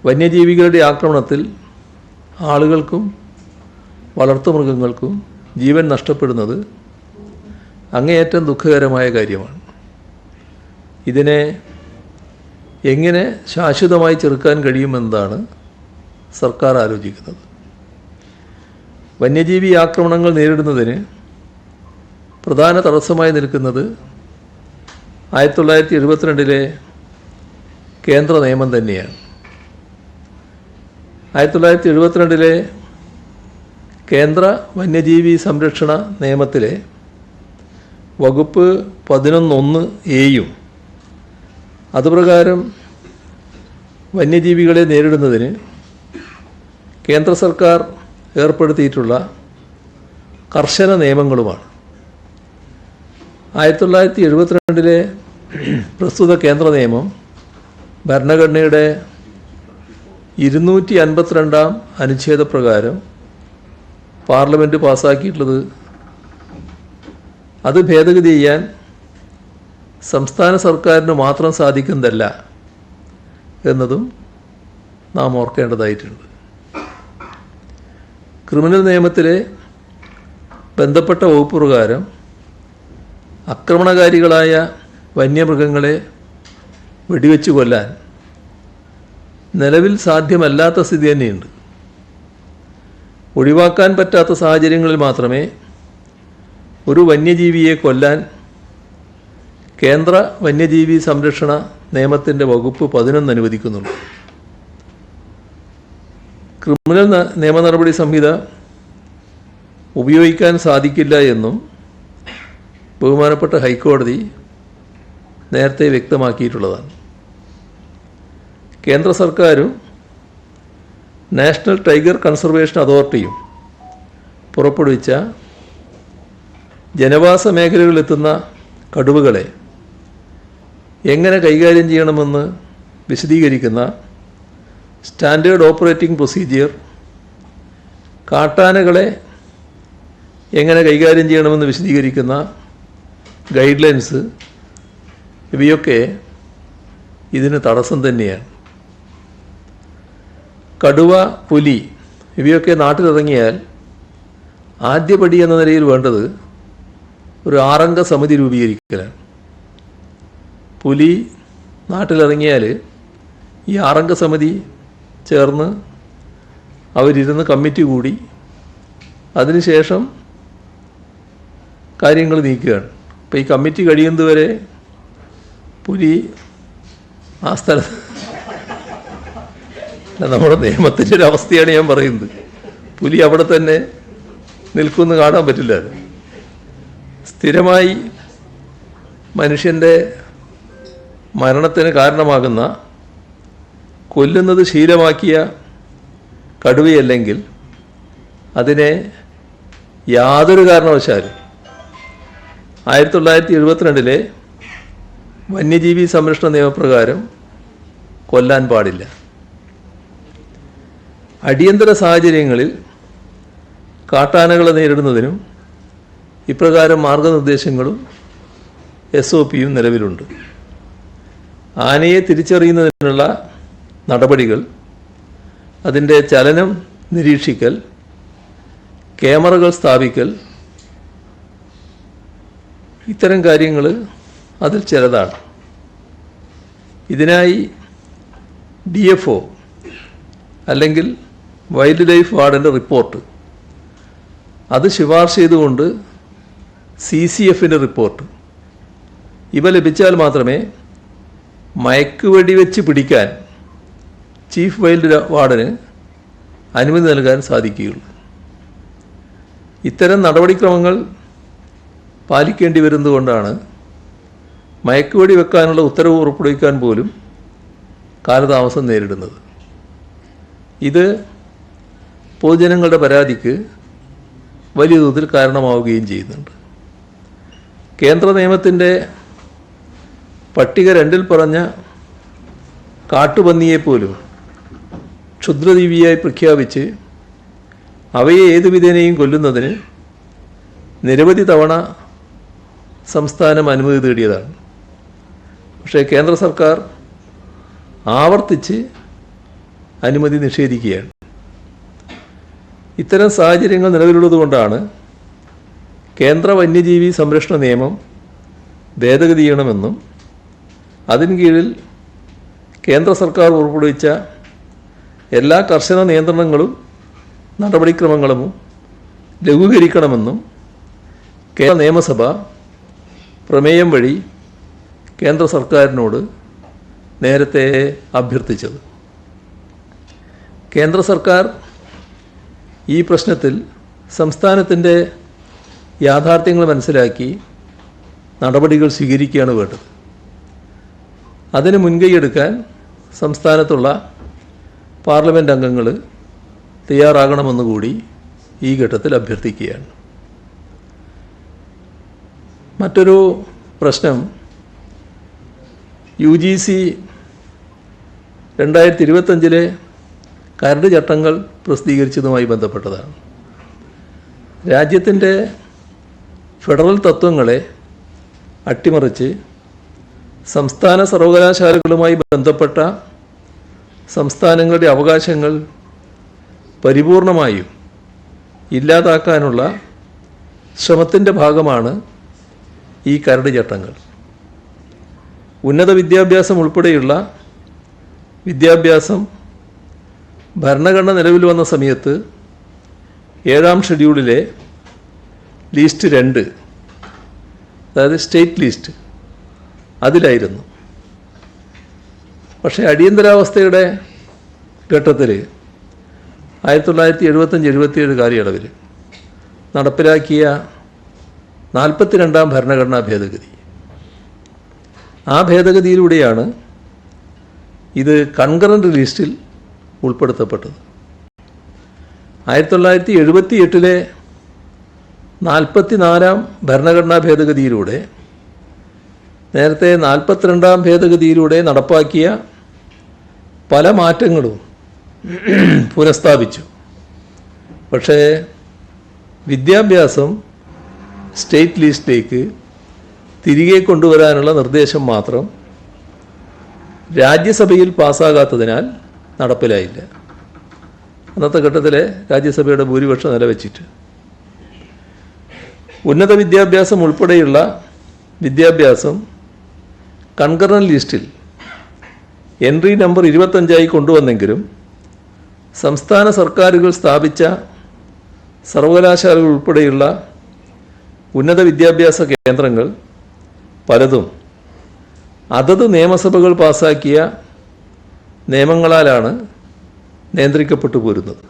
വന്യജീവികളുടെ ആക്രമണത്തിൽ ആളുകൾക്കും വളർത്തുമൃഗങ്ങൾക്കും ജീവൻ നഷ്ടപ്പെടുന്നത് അങ്ങേയറ്റം ദുഃഖകരമായ കാര്യമാണ്. ഇതിനെ എങ്ങനെ ശാശ്വതമായി ചെറുക്കാൻ കഴിയുമെന്നതാണ് സർക്കാർ ആലോചിക്കുന്നത്. വന്യജീവി ആക്രമണങ്ങൾ നേരിടുന്നതിന് പ്രധാന തടസ്സമായി നിൽക്കുന്നത് 1972 കേന്ദ്ര നിയമം തന്നെയാണ്. 1972 കേന്ദ്ര വന്യജീവി സംരക്ഷണ നിയമത്തിലെ വകുപ്പ് 11(1)(a)യും അതുപ്രകാരം വന്യജീവികളെ നേരിടുന്നതിന് കേന്ദ്ര സർക്കാർ ഏർപ്പെടുത്തിയിട്ടുള്ള കർശന നിയമങ്ങളുമാണ്. 1972 പ്രസ്തുത കേന്ദ്ര നിയമം ഭരണഘടനയുടെ 252 അനുച്ഛേദപ്രകാരം പാർലമെൻറ്റ് പാസ്സാക്കിയിട്ടുള്ളത്. അത് ഭേദഗതി ചെയ്യാൻ സംസ്ഥാന സർക്കാരിന് മാത്രം സാധിക്കുന്നതല്ല എന്നതും നാം ഓർക്കേണ്ടതായിട്ടുണ്ട്. ക്രിമിനൽ നിയമത്തിലെ ബന്ധപ്പെട്ട വകുപ്പ് പ്രകാരം ആക്രമണകാരികളായ വന്യമൃഗങ്ങളെ വെടിവെച്ച് കൊല്ലാൻ നിലവിൽ സാധ്യമല്ലാത്ത സ്ഥിതി തന്നെയുണ്ട്. ഒഴിവാക്കാൻ പറ്റാത്ത സാഹചര്യങ്ങളിൽ മാത്രമേ ഒരു വന്യജീവിയെ കൊല്ലാൻ കേന്ദ്ര വന്യജീവി സംരക്ഷണ നിയമത്തിൻ്റെ വകുപ്പ് 11 അനുവദിക്കുന്നുള്ളൂ. ക്രിമിനൽ നിയമ നടപടി സംഹിത ഉപയോഗിക്കാൻ സാധിക്കില്ല എന്നും ബഹുമാനപ്പെട്ട ഹൈക്കോടതി നേരത്തെ വ്യക്തമാക്കിയിട്ടുള്ളതാണ്. കേന്ദ്ര സർക്കാരും നാഷണൽ ടൈഗർ കൺസർവേഷൻ അതോറിറ്റിയും പുറപ്പെടുവിച്ച ജനവാസ മേഖലകളിലെത്തുന്ന കടുവകളെ എങ്ങനെ കൈകാര്യം ചെയ്യണമെന്ന് വിശദീകരിക്കുന്ന സ്റ്റാൻഡേർഡ് ഓപ്പറേറ്റിംഗ് പ്രൊസീജിയർ, കാട്ടാനകളെ എങ്ങനെ കൈകാര്യം ചെയ്യണമെന്ന് വിശദീകരിക്കുന്ന ഗൈഡ് ലൈൻസ്, ഇവയൊക്കെ ഇതിന് തടസ്സം തന്നെയാണ്. കടുവ, പുലി ഇവയൊക്കെ നാട്ടിലിറങ്ങിയാൽ ആദ്യപടി എന്ന നിലയിൽ വേണ്ടത് ഒരു 6 അംഗ സമിതി രൂപീകരിക്കലാണ്. പുലി നാട്ടിലിറങ്ങിയാൽ ഈ 6 അംഗ സമിതി ചേർന്ന് അവരിരുന്ന് കമ്മിറ്റി കൂടി അതിനുശേഷം കാര്യങ്ങൾ നീക്കുകയാണ്. അപ്പോൾ ഈ കമ്മിറ്റി കഴിയുന്നതുവരെ പുലി ആ സ്ഥലത്ത്, നമ്മുടെ നിയമത്തിൻ്റെ ഒരു അവസ്ഥയാണ് ഞാൻ പറയുന്നത്. പുലി അവിടെ തന്നെ നിൽക്കുമെന്ന് കാണാൻ പറ്റില്ല. സ്ഥിരമായി മനുഷ്യൻ്റെ മരണത്തിന് കാരണമാകുന്ന, കൊല്ലുന്നത് ശീലമാക്കിയ കടുവയല്ലെങ്കിൽ അതിനെ യാതൊരു കാരണവശാലും 1972 വന്യജീവി സംരക്ഷണ നിയമപ്രകാരം കൊല്ലാൻ പാടില്ല. അടിയന്തര സാഹചര്യങ്ങളിൽ കാട്ടാനകളെ നേരിടുന്നതിനും ഇപ്രകാരം മാർഗനിർദ്ദേശങ്ങളും SOPയും നിലവിലുണ്ട്. ആനയെ തിരിച്ചറിയുന്നതിനുള്ള നടപടികൾ, അതിൻ്റെ ചലനം നിരീക്ഷിക്കൽ, ക്യാമറകൾ സ്ഥാപിക്കൽ, ഇത്തരം കാര്യങ്ങൾ അതിൽ ചിലതാണ്. ഇതിനായി DFO അല്ലെങ്കിൽ വൈൽഡ് ലൈഫ് വാർഡൻ്റെ റിപ്പോർട്ട്, അത് ശുപാർശ ചെയ്തുകൊണ്ട് CCFൻ്റെ റിപ്പോർട്ട്, ഇവ ലഭിച്ചാൽ മാത്രമേ മയക്കുവെടി വെച്ച് പിടിക്കാൻ ചീഫ് വൈൽഡ് വാർഡന് അനുമതി നൽകാൻ സാധിക്കുകയുള്ളൂ. ഇത്തരം നടപടിക്രമങ്ങൾ പാലിക്കേണ്ടി വരുന്നതുകൊണ്ടാണ് മയക്കുവെടി വെക്കാനുള്ള ഉത്തരവ് പുറപ്പെടുവിക്കാൻ പോലും കാലതാമസം നേരിടുന്നത്. ഇത് പൊതുജനങ്ങളുടെ പരാതിക്ക് വലിയ തോതിൽ കാരണമാവുകയും ചെയ്യുന്നുണ്ട്. കേന്ദ്ര നിയമത്തിൻ്റെ പട്ടിക 2-ൽ പറഞ്ഞ കാട്ടുപന്നിയെപ്പോലും ക്ഷുദ്രജീവിയായി പ്രഖ്യാപിച്ച് അവയെ ഏതു വിധേനയും കൊല്ലുന്നതിന് നിരവധി തവണ സംസ്ഥാനം അനുമതി തേടിയതാണ്. പക്ഷേ കേന്ദ്ര സർക്കാർ ആവർത്തിച്ച് അനുമതി നിഷേധിക്കുകയാണ്. ഇത്തരം സാഹചര്യങ്ങൾ നിലവിലുള്ളതുകൊണ്ടാണ് കേന്ദ്ര വന്യജീവി സംരക്ഷണ നിയമം ഭേദഗതി ചെയ്യണമെന്നും അതിന് കീഴിൽ കേന്ദ്ര സർക്കാർ പുറപ്പെടുവിച്ച എല്ലാ കർശന നിയന്ത്രണങ്ങളും നടപടിക്രമങ്ങളും ലഘൂകരിക്കണമെന്നും കേരള നിയമസഭ പ്രമേയം വഴി കേന്ദ്ര സർക്കാരിനോട് നേരത്തെ അഭ്യർത്ഥിച്ചത്. കേന്ദ്ര സർക്കാർ ഈ പ്രശ്നത്തിൽ സംസ്ഥാനത്തിൻ്റെ യാഥാർത്ഥ്യങ്ങൾ മനസ്സിലാക്കി നടപടികൾ സ്വീകരിക്കുകയാണ് വേണ്ടത്. അതിന് മുൻകൈയെടുക്കാൻ സംസ്ഥാനത്തുള്ള പാർലമെൻറ്റ് അംഗങ്ങൾ തയ്യാറാകണമെന്നുകൂടി ഈ ഘട്ടത്തിൽ അഭ്യർത്ഥിക്കുകയാണ്. മറ്റൊരു പ്രശ്നം UGC 2025 കരട് ചട്ടങ്ങൾ പ്രസിദ്ധീകരിച്ചതുമായി ബന്ധപ്പെട്ടതാണ്. രാജ്യത്തിൻ്റെ ഫെഡറൽ തത്വങ്ങളെ അട്ടിമറിച്ച് സംസ്ഥാന സർവകലാശാലകളുമായി ബന്ധപ്പെട്ട സംസ്ഥാനങ്ങളുടെ അവകാശങ്ങൾ പരിപൂർണമായും ഇല്ലാതാക്കാനുള്ള ശ്രമത്തിൻ്റെ ഭാഗമാണ് ഈ കരട് ചട്ടങ്ങൾ. ഉന്നത വിദ്യാഭ്യാസം ഉൾപ്പെടെയുള്ള വിദ്യാഭ്യാസം ഭരണഘടന നിലവിൽ വന്ന സമയത്ത് 7ാം ഷെഡ്യൂളിലെ ലിസ്റ്റ് 2, അതായത് സ്റ്റേറ്റ് ലിസ്റ്റ്, അതിലായിരുന്നു. പക്ഷേ അടിയന്തരാവസ്ഥയുടെ ഘട്ടത്തിൽ 1975-77 കാലയളവിൽ നടപ്പിലാക്കിയ 42ാം ഭരണഘടനാ ഭേദഗതി, ആ ഭേദഗതിയിലൂടെയാണ് ഇത് കൺകറൻറ്റ് ലിസ്റ്റിൽ ഉൾപ്പെടുത്തപ്പെട്ടത്. 1978 44ാം ഭരണഘടനാ ഭേദഗതിയിലൂടെ നേരത്തെ 42ാം ഭേദഗതിയിലൂടെ നടപ്പാക്കിയ പല മാറ്റങ്ങളും പുനഃസ്ഥാപിച്ചു. പക്ഷേ വിദ്യാഭ്യാസം സ്റ്റേറ്റ് ലിസ്റ്റിലേക്ക് തിരികെ കൊണ്ടുവരാനുള്ള നിർദ്ദേശം മാത്രം രാജ്യസഭയിൽ പാസ്സാകാത്തതിനാൽ നടപ്പിലായില്ല. അന്നത്തെ ഘട്ടത്തിലെ രാജ്യസഭയുടെ ഭൂരിപക്ഷം നിലവച്ചിട്ട് ഉന്നത വിദ്യാഭ്യാസം ഉൾപ്പെടെയുള്ള വിദ്യാഭ്യാസം കൺകറൻറ്റ് ലിസ്റ്റിൽ എൻട്രി നമ്പർ 25 കൊണ്ടുവന്നെങ്കിലും സംസ്ഥാന സർക്കാരുകൾ സ്ഥാപിച്ച സർവകലാശാലകൾ ഉൾപ്പെടെയുള്ള ഉന്നത വിദ്യാഭ്യാസ കേന്ദ്രങ്ങൾ പലതും അതത് നിയമസഭകൾ പാസാക്കിയ നിയമങ്ങളാലാണ് നിയന്ത്രിക്കപ്പെട്ടു പോരുന്നത്.